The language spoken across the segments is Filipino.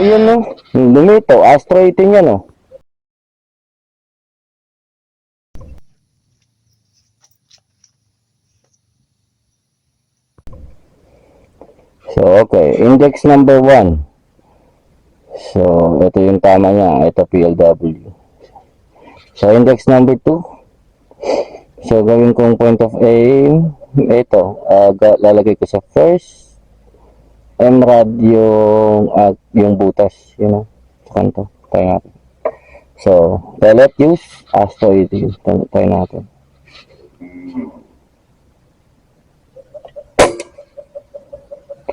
Ayun no. Lumito. Astro 18 yan no. So, okay. Index number 1. So, ito yung tama niya. Ito PLW. So, index number 2. So, gawin kong point of aim. Ito. Lalagay ko sa first. MRAD yung butas. You know. Sa kanto. Try natin. So, let's use Astro 18. Try natin.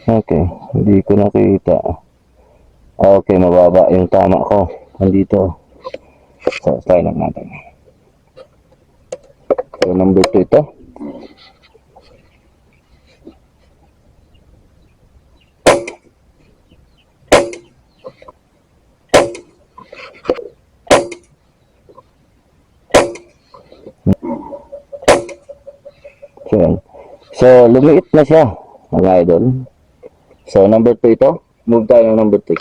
Okay. Hindi ko nakita. Okay, mababa yung tama ko. Nandito. So, try lang natin. So, number 2 ito. So, yan. So, lumiit na siya, mga idol. So, number 2 ito. Move tayo ng number 3.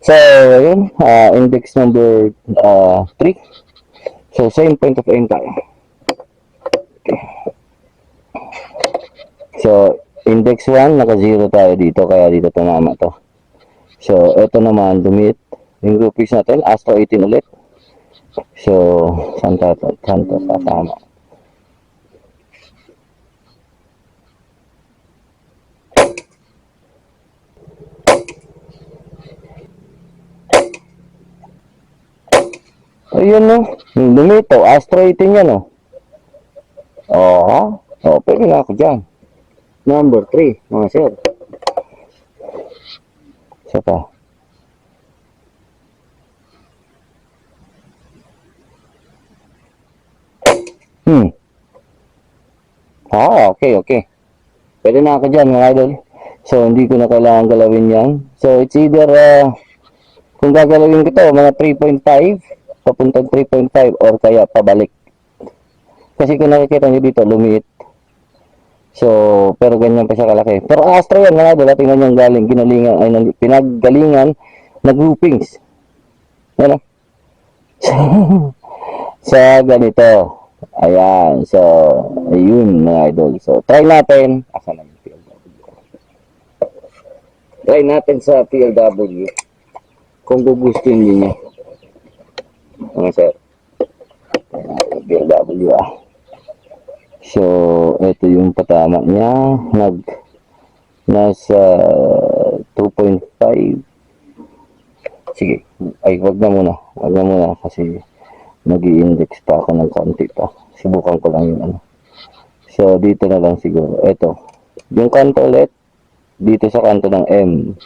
So, ayun. Index number 3. So, same point of aim tayo. Okay. So, index 1, naka-0 tayo dito. Kaya dito tumama to. So, ito naman, lumiit. Yung groupings natin, Astro 18 ulit. So, saan to sasama? Ayun no. Lumito. Astro 18 yan no. Oo. Oh, pwede na ako dyan. Number 3, mga sir. Isa pa. Okay. Pwede na ako dyan mga idol. So, hindi ko na kailangan galawin yan. So, it's either, kung gagalawin ko to, mga 3.5, papuntang 3.5, or kaya pabalik. Kasi kung nakikita nyo dito, lumiit. So, pero ganyan pa siya kalaki. Pero Astro yan mga idol, tingnan nyo galing, pinaggalingan na groupings. Yan o. Sa ganito. Ayan. So, ayun mga idol. So, try natin. Asan na yung PLW? Try natin sa PLW. Kung gugustuhin niyo. Mga sir. PLW So, ito yung patama niya. Nasa 2.5. Sige. Ay, wag na muna. Kasi nag-i-index pa ako ng konti pa. Subukan ko lang yung ano. So, dito na lang siguro. Ito. Yung kanto ulit, dito sa kanto ng M.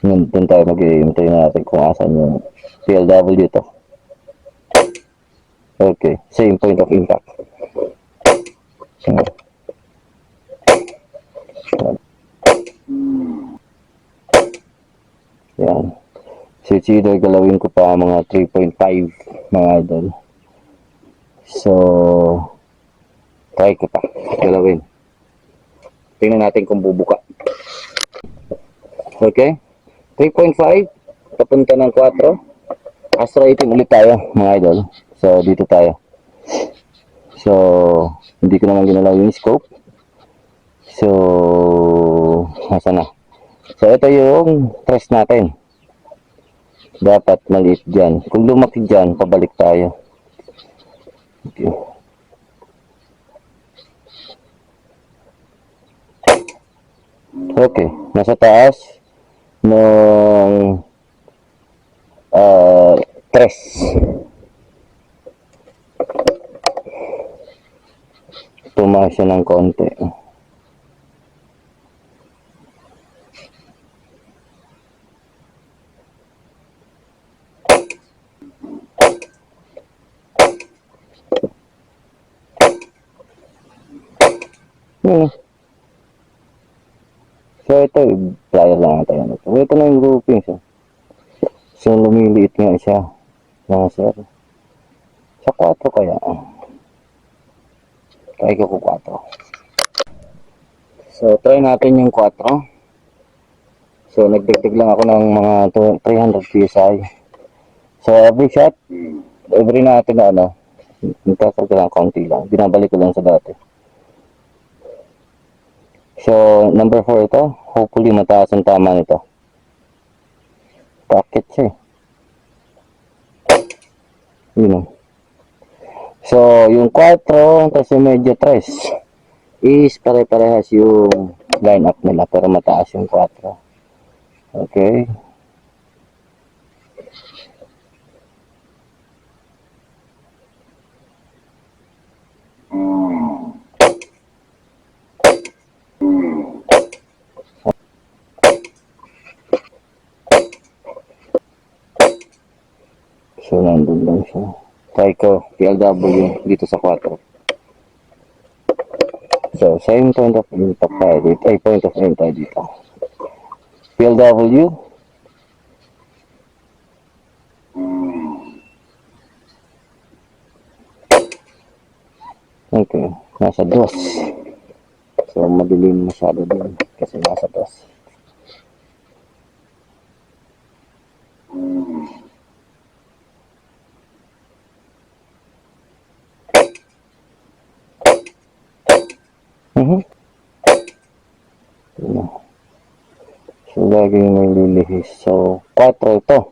Doon tayo mag-i-aim. Tayo natin kung asan yung PLW to. Okay. Same point of impact. Yan. So, it's either galawin ko pa mga 3.5 mga idol. So, try ko pa. Galawin. Tingnan natin kung bubuka. Okay. 3.5. Papunta ng 4. Astro 18 ulit tayo mga idol. So, dito tayo. So, hindi ko naman ginalaw yung scope. So, nasa na? So, ito yung press natin. Dapat maliit dyan. Kung lumaki dyan, pabalik tayo. Okay. Okay. Nasa taas ng press. Tumaas siya ng konti. So, ito, flyer lang natin. Ito na yung groupings. So, lumiliit nga siya. Mga sir. Sa 4 kaya. Try ko 4. So, try natin yung 4. So nagdagdag lang ako ng mga 300 PSI. So every shot, every natin na ano, nagtatag ko lang kaunti lang. Binabalik ko lang sa dati. So number 4 ito. Hopefully mataas ang tama nito. Pocket siya eh. Yun. So yung 4 tapos yung medyo 3 is pare-parehas yung line up nila pero mataas yung 4. Okay. So, nandun lang siya. Try ko, PLW dito sa 4. So, same point of impact tayo dito. Ay, point of aim tayo dito. PLW. Okay, nasa 2. So, madilim masyado din kasi nasa 2. So, laging may lilihis. So, 4 ito.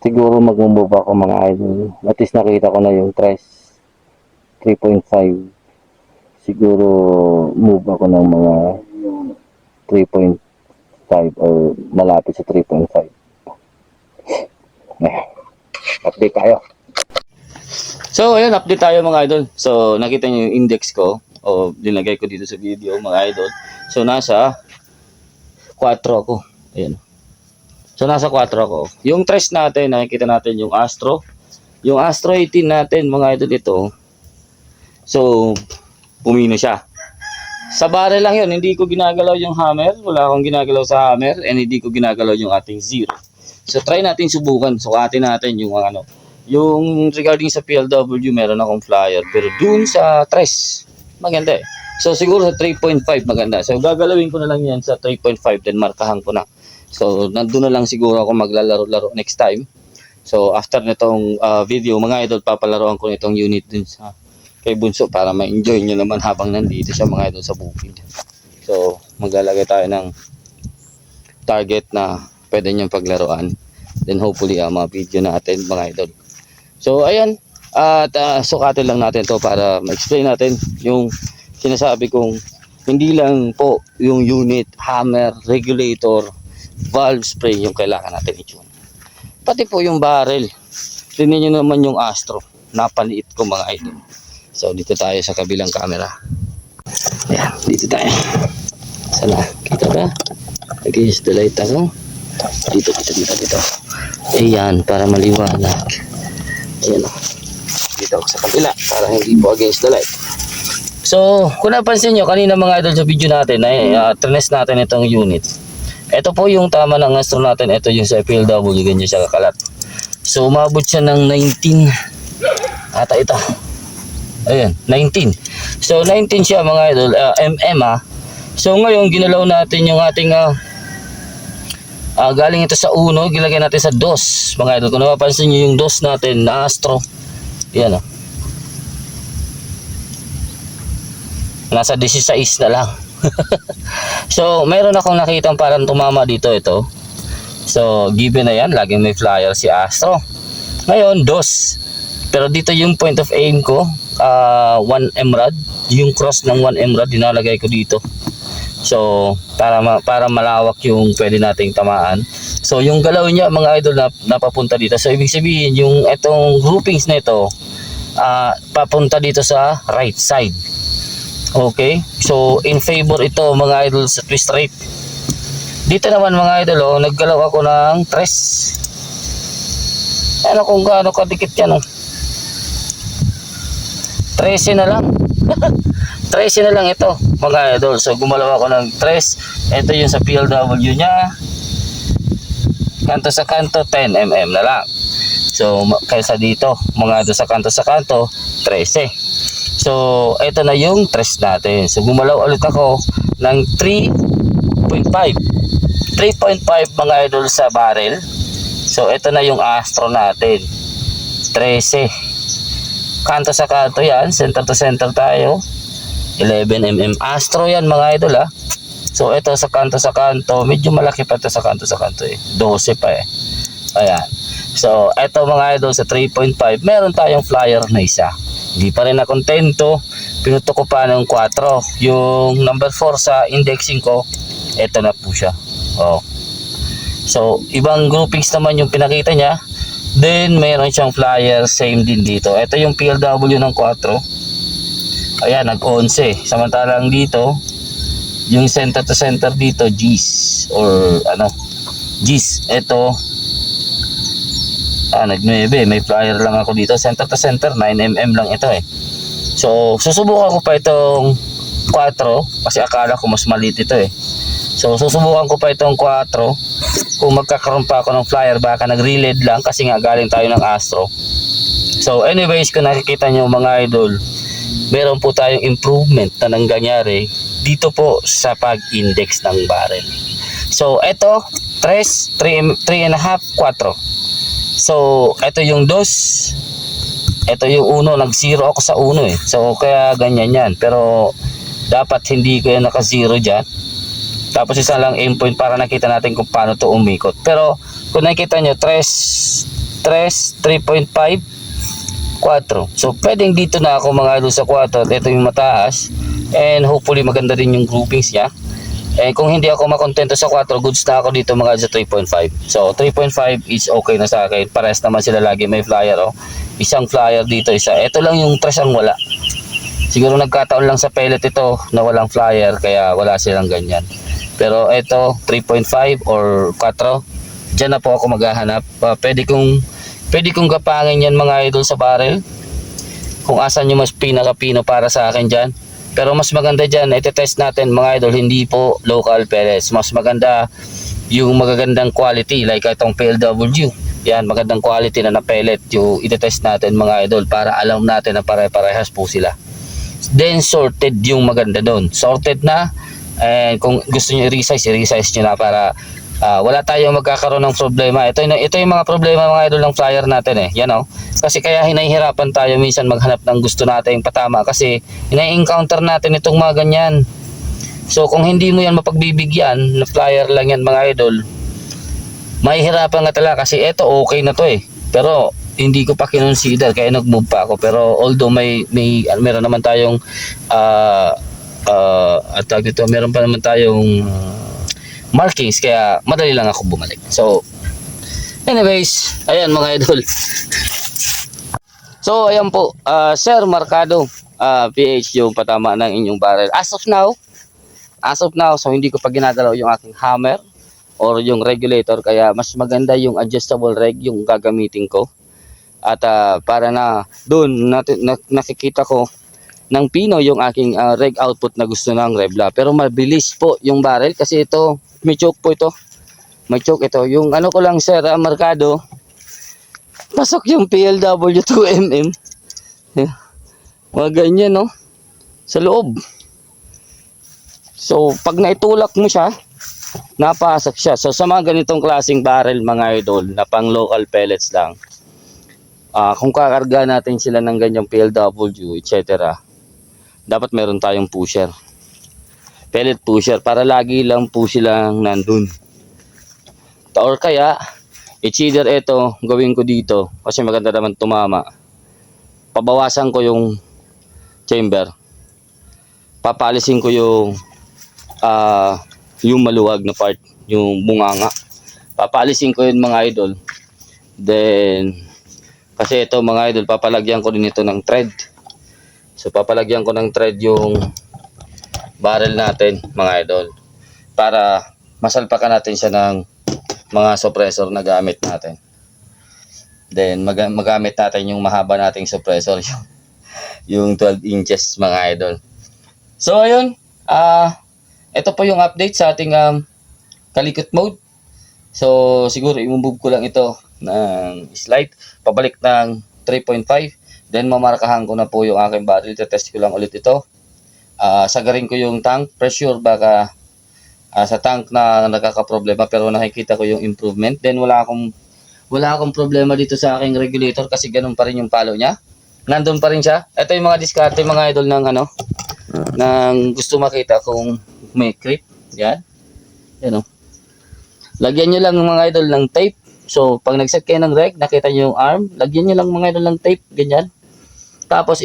Siguro mag-move ako mga idol. At least nakita ko na yung 3.5. Siguro move ako ng mga 3.5 or malapit sa 3.5. Update tayo. So, ayun, update tayo mga idol. So, nakita niyo yung index ko o dinagay ko dito sa video mga idol. So, nasa 4 ako. Ayun. So, nasa 4 ako. Yung trace natin, nakikita natin yung Astro. Yung Astro 18 natin mga idol ito. So, pumino siya. Sa barrel lang yun, hindi ko ginagalaw yung hammer. Wala akong ginagalaw sa hammer and hindi ko ginagalaw yung ating zero. So, try natin subukan. Sukatin natin yung ano. Yung regarding sa PLW, meron akong flyer. Pero dun sa trace, maganda eh. So, siguro sa 3.5 maganda. So, gagalawin ko na lang yan sa 3.5 then markahan ko na. So, nandun na lang siguro ako maglalaro-laro next time. So, after nitong video, mga idol, papalaroan ko nitong unit dun sa kay Bunso para ma-enjoy nyo naman habang nandito siya mga idol sa bukid. So, maglalagay tayo ng target na pwede nyo paglaruan. Then, hopefully, ma-video natin mga idol. So, ayan. At sukatin lang natin to para ma-explain natin yung sinasabi kong hindi lang po yung unit, hammer, regulator, valve spray yung kailangan natin i-tune. Pati po yung barrel. Tingnan nyo naman yung Astro. Napaliit ko mga idol. So dito tayo sa kabilang camera. Ayan, dito tayo. Sana, kita ba? Against the light ako. Dito. Ayan, para maliwanag. Ayan o. Dito ako sa kabila para hindi po against the light. So, kung napansin nyo, kanina mga idol sa video natin, trines natin itong unit. Ito po yung tama ng Astro natin. Ito yung sa PLW, ganyan siya kakalat. So, umabot siya ng 19. Ata ito. Ayan, 19. So, 19 siya mga idol, mm ha. So, ngayon, ginalaw natin yung ating, galing ito sa 1, gilagay natin sa 2. Mga idol, kung napapansin nyo yung 2 natin na Astro. Ayan o. Nasa 16 na lang. So, mayroon akong nakitang parang tumama dito ito. So, given na yan, laging may flyer si Astro. Ngayon, 2. Pero dito yung point of aim ko, 1 emerald. Yung cross ng 1 emerald, dinalagay ko dito. So, para malawak yung pwede nating tamaan. So, yung galaw niya, mga idol, napapunta dito. So, ibig sabihin, yung itong groupings na ito, papunta dito sa right side. Okay, so in favor ito mga idol sa twist rate. Dito naman mga idol, naggalaw ako ng tres. Ano kung gaano kadikit yan 13 na lang. 13 na lang ito mga idol. So gumalaw ako ng tres. Ito yung sa PLW nya. Kanto sa kanto 10 mm na lang. So kaysa dito mga idol sa kanto 13. So, ito na yung tres natin. So, gumalaw ulit ako ng 3.5 3.5. 3.5 mga idol sa barrel. So ito na yung Astro natin. 13. Kanto sa kanto yan. Center to center tayo. 11mm Astro yan mga idol ha. So ito sa kanto, medyo malaki pa ito sa kanto eh. 12 pa eh. Ayan. So ito mga idol sa 3.5, meron tayong flyer na isa. Hindi pa rin na kontento. Pinuto ko pa ng 4. Yung number 4 sa indexing ko, ito na po siya. Oh. So ibang groupings naman yung pinakita niya. Then meron siyang flyer, same din dito. Ito yung PLW ng 4. Ayan, nag-11. Samantalang dito, yung center to center dito, G's or ano, G's. Ito, nag-9. May flyer lang ako dito. Center to center, 9mm lang ito eh. So, susubukan ko pa itong 4 kasi akala ko mas maliit ito eh. So, susubukan ko pa itong 4. Kung magkakaroon pa ako ng flyer, baka nag-reled lang kasi nga galing tayo ng Astro. So, anyways, kung nakikita nyo mga idol, meron po tayong improvement na nangyayari dito po sa pag-index ng barrel. So, ito, 3.5, 4. So, ito yung 2. Ito yung 1. Nag-0 ako sa 1 eh. So, kaya ganyan yan. Pero, dapat hindi ko yan naka-0 dyan. Tapos isa lang aim point para nakita natin kung paano to umikot. Pero, kung nakikita nyo, 3.5, 4. So, pwedeng dito na ako mga idol sa 4. Ito yung mataas. And hopefully maganda din yung groupings niya. Eh kung hindi ako makontento sa 4, goods na ako dito mga sa 3.5. So 3.5 is okay na sa akin. Pares naman sila lagi may flyer oh. Isang flyer dito, isa. Ito lang yung 3 ang wala. Siguro nagkataon lang sa pellet ito na walang flyer kaya wala silang ganyan. Pero ito 3.5 or 4. Diyan na po ako maghahanap. Pwede kong gapangin yan mga idol sa barrel. Kung asan yung mas pinaka-pino para sa akin dyan. Pero mas maganda dyan, iti-test natin mga idol, hindi po local pellets. Mas maganda yung magagandang quality like itong PLW. Yan, magandang quality na pellet yung iti-test natin mga idol para alam natin na pare-parehas po sila. Then sorted yung maganda doon. Sorted na, and kung gusto nyo i-resize nyo na para wala tayong magkakaroon ng problema. Ito yung mga problema mga idol ng flyer natin eh. Yan oh. Kasi kaya hinahihirapan tayo minsan maghanap ng gusto nating patama kasi hina-encounter natin itong mga ganyan. So kung hindi mo yan mapagbibigyan, na flyer lang yan mga idol, mahihirapan nga talaga kasi ito okay na to eh. Pero hindi ko pa kinonsider kaya nag-move pa ako. Pero although meron naman tayong meron pa naman tayong markings kaya madali lang ako bumalik. So anyways, ayan mga idol. So ayan po, Sir Marcado PH yung patama ng inyong barrel. As of now, so hindi ko pa ginagalaw yung aking hammer or yung regulator kaya mas maganda yung adjustable reg yung gagamitin ko. At para na doon nakikita ko ng pino yung aking reg output na gusto ng Rebla. Pero mabilis po yung barrel kasi ito may choke po ito. May choke ito. Yung ano ko lang Sir Marcado, pasok yung PLW 2mm. Mga ganyan no. Sa loob. So pag naitulak mo siya, napasok siya. So sa mga ganitong klaseng barrel mga idol na pang local pellets lang, kung kakarga natin sila ng ganyang PLW etc., dapat meron tayong pusher. Pellet pusher para lagi lang po silang nandun. Or kaya it's either ito gawin ko dito kasi maganda naman tumama. Pabawasan ko yung chamber. Papalisin ko yung maluwag na part, yung bunganga. Papalisin ko yun mga idol. Then kasi ito mga idol papalagyan ko din ito ng thread. So papalagyan ko ng thread yung barrel natin mga idol para masalpakan natin siya ng mga suppressor na gamit natin. Then magamit natin yung mahaba nating suppressor yung 12 inches mga idol. So ayun, ito po yung update sa ating kalikot mode. So siguro i-move ko lang ito ng slide pabalik ng 3.5. Then mamarkahan ko na po yung aking barrel. Test ko lang ulit ito. Sagarin ko yung tank pressure baka sa tank na nagkakaproblema, pero nakikita ko yung improvement. Then wala akong problema dito sa aking regulator kasi ganun pa rin yung palo niya. Nandun pa rin siya. Ito yung mga diskarte mga idol ng ng gusto makita kung may creep. Yan. Yan o. Lagyan nyo lang mga idol ng tape. So, pag nag-set kayo ng reg, nakita nyo yung arm, lagyan nyo lang mga idol ng tape. Ganyan. Tapos,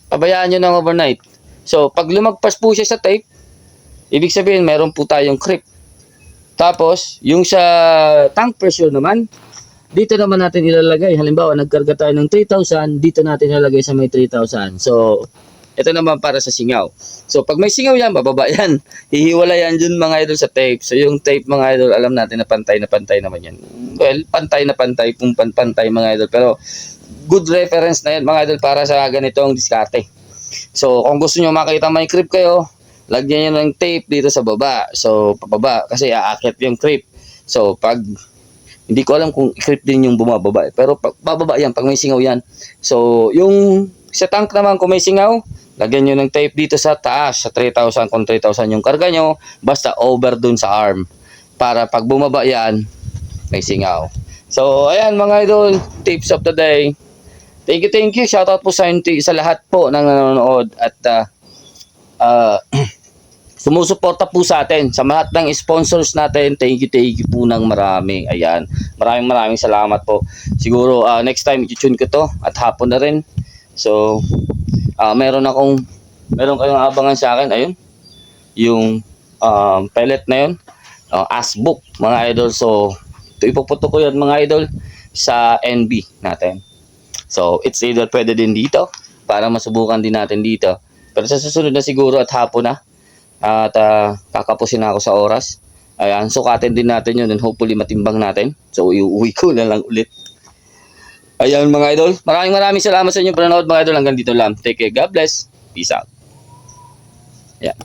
pabayaan nyo ng overnight. So, pag lumagpas po siya sa tape, ibig sabihin, meron po tayong creep. Tapos, yung sa tank pressure naman, dito naman natin ilalagay. Halimbawa, nagkarga tayo ng 3,000, dito natin ilalagay sa may 3,000. So, ito naman para sa singaw. So, pag may singaw yan, bababa yan. Hihiwala yan dun mga idol sa tape. So, yung tape mga idol, alam natin na pantay naman yan. Well, pantay na pantay, kung pantay mga idol. Pero, good reference na yan mga idol para sa ganitong diskarte. So, kung gusto nyo makita may creep kayo, lagyan nyo ng tape dito sa baba. So, pababa, kasi aakit yung creep. So, pag hindi ko alam kung creep din yung bumababa. Pero bababa yan pag may singaw yan. So, yung sa tank naman kung may singaw, lagyan nyo ng tape dito sa taas, sa 3,000. Kung 3,000 yung karga nyo, basta over dun sa arm. Para pag bumaba yan, may singaw. So, ayan mga idol, tips of the day. Thank you. Shoutout po sa lahat po ng nanonood at sumusuporta po sa atin. Sa lahat ng sponsors natin, thank you po ng marami. Ayan, maraming salamat po. Siguro next time i-tune ko to at hapon na rin. So, meron kayong abangan sa akin. Ayun, yung pellet na yun, Asbook mga idol. So, ito ipuputo ko yan mga idol sa NB natin. So, it's either pwede din dito para masubukan din natin dito. Pero sa susunod na siguro at hapon na. At kakapusin na ako sa oras. Ayan, sukatin din natin yun and hopefully matimbang natin. So, iuwi ko na lang ulit. Ayan mga idol. Maraming salamat sa inyong panonood mga idol. Hanggang dito lang. Take care. God bless. Peace out. Yeah.